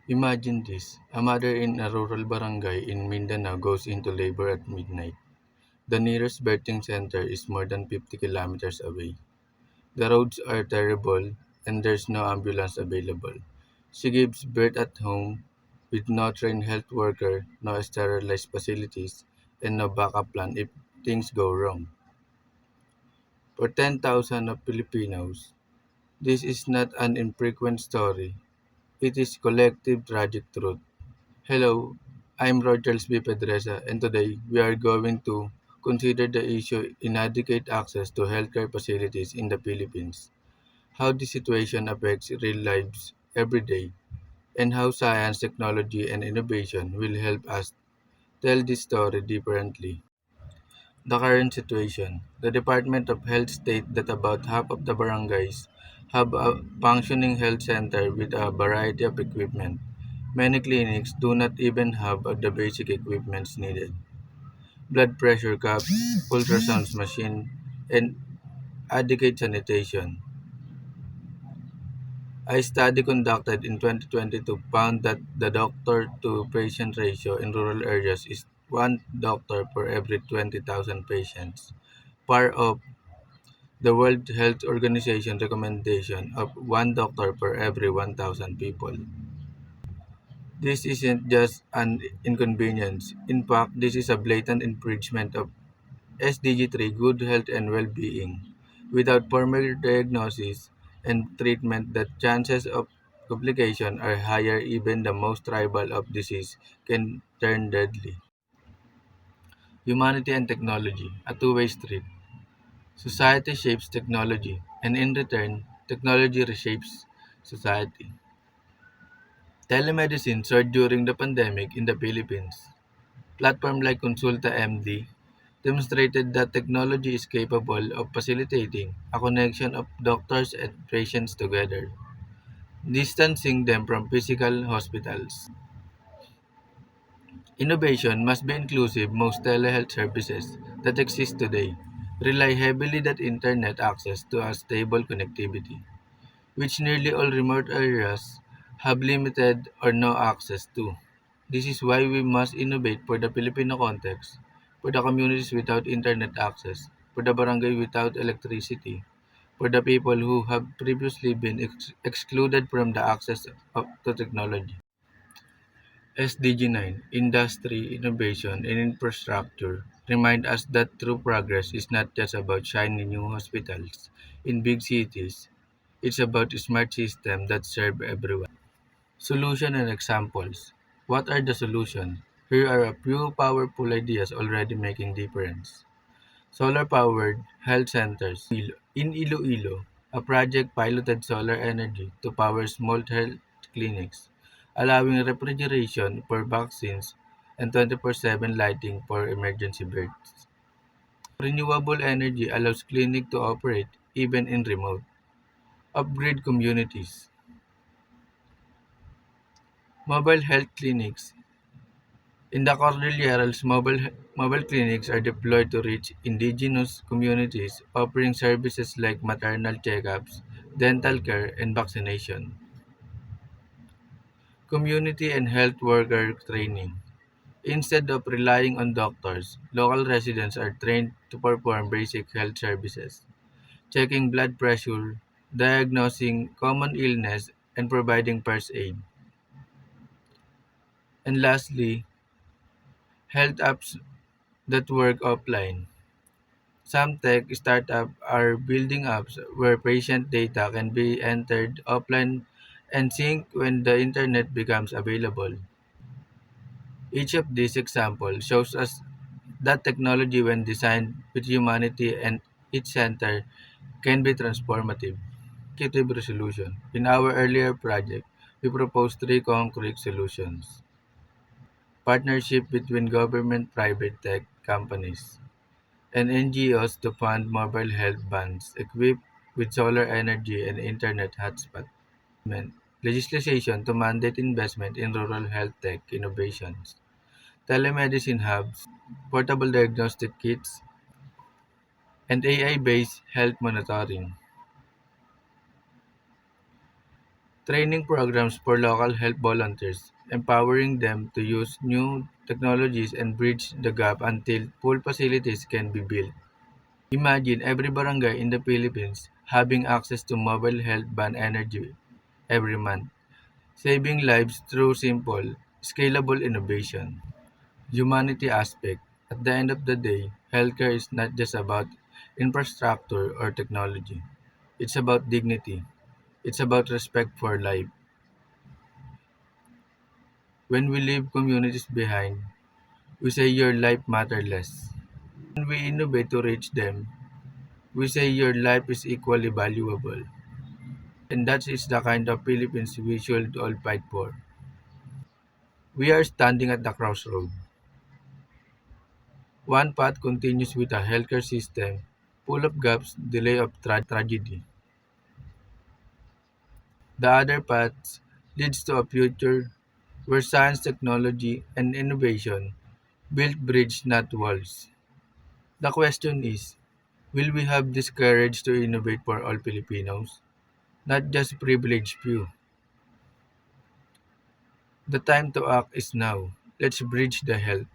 Imagine this: a mother in a rural barangay in Mindanao goes into labor at midnight. The nearest birthing center is more than 50 kilometers away. The roads are terrible and there's no ambulance available. She gives birth at home with no trained health worker, no sterilized facilities, and no backup plan if things go wrong. For 10,000 of Filipinos, this is not an infrequent story. It is collective tragic truth. Hello, I'm Rogers B. Pedresa, and today we are going to consider the issue inadequate access to healthcare facilities in the Philippines, how the situation affects real lives every day, and how science, technology, and innovation will help us tell this story differently. The current situation: the Department of Health states that about half of the barangays have a functioning health center with a variety of equipment. Many clinics do not even have the basic equipment needed: blood pressure cuff, ultrasound machine, and adequate sanitation. A study conducted in 2022 found that the doctor-to-patient ratio in rural areas is one doctor per every 20,000 patients, far off the World Health Organization recommendation of one doctor per every 1,000 people. This isn't just an inconvenience. In fact, this is a blatant infringement of SDG 3, good health and well-being. Without formal diagnosis and treatment, the chances of complication are higher. Even the most tribal of disease can turn deadly. Humanity and technology, a two-way street. Society shapes technology, and in return, technology reshapes society. Telemedicine surged during the pandemic in the Philippines. Platforms like Consulta MD demonstrated that technology is capable of facilitating a connection of doctors and patients together, distancing them from physical hospitals. Innovation must be inclusive. Most telehealth services that exist today rely heavily on internet access to a stable connectivity, which nearly all remote areas have limited or no access to. This is why we must innovate for the Filipino context, for the communities without internet access, for the barangay without electricity, for the people who have previously been excluded from the access to technology. SDG 9, Industry, Innovation, and Infrastructure, remind us that true progress is not just about shiny new hospitals in big cities. It's about smart systems that serve everyone. Solution and examples. What are the solutions? Here are a few powerful ideas already making difference. Solar-powered health centers. In Iloilo, a project piloted solar energy to power small health clinics, allowing refrigeration for vaccines and 24/7 lighting for emergency births. Renewable energy allows clinics to operate even in remote, off-grid communities. Mobile health clinics. In the Cordilleras, mobile clinics are deployed to reach indigenous communities, offering services like maternal checkups, dental care, and vaccination. Community and health worker training. Instead of relying on doctors, local residents are trained to perform basic health services, checking blood pressure, diagnosing common illness, and providing first aid. And lastly, health apps that work offline. Some tech startups are building apps where patient data can be entered offline and synced when the internet becomes available. Each of these examples shows us that technology, when designed with humanity and its center, can be transformative. Executive resolution. In our earlier project, we proposed three concrete solutions. Partnership between government private tech companies and NGOs to fund mobile health vans equipped with solar energy and internet hotspot. Legislation to mandate investment in rural health tech innovations. Telemedicine hubs, portable diagnostic kits, and AI-based health monitoring. training programs for local health volunteers, empowering them to use new technologies and bridge the gap until full facilities can be built. Imagine every barangay in the Philippines having access to mobile health ban energy every month, saving lives through simple, scalable innovation. Humanity aspect. At the end of the day, healthcare is not just about infrastructure or technology. It's about dignity. It's about respect for life. When we leave communities behind, we say your life matters less. When we innovate to reach them, we say your life is equally valuable. And that is the kind of Philippines we should all fight for. We are standing at the crossroad. One path continues with a healthcare system full of gaps, delay of tragedy. The other path leads to a future where science, technology, and innovation build bridges, not walls. The question is, will we have this courage to innovate for all Filipinos, not just privileged few? The time to act is now. Let's bridge the health.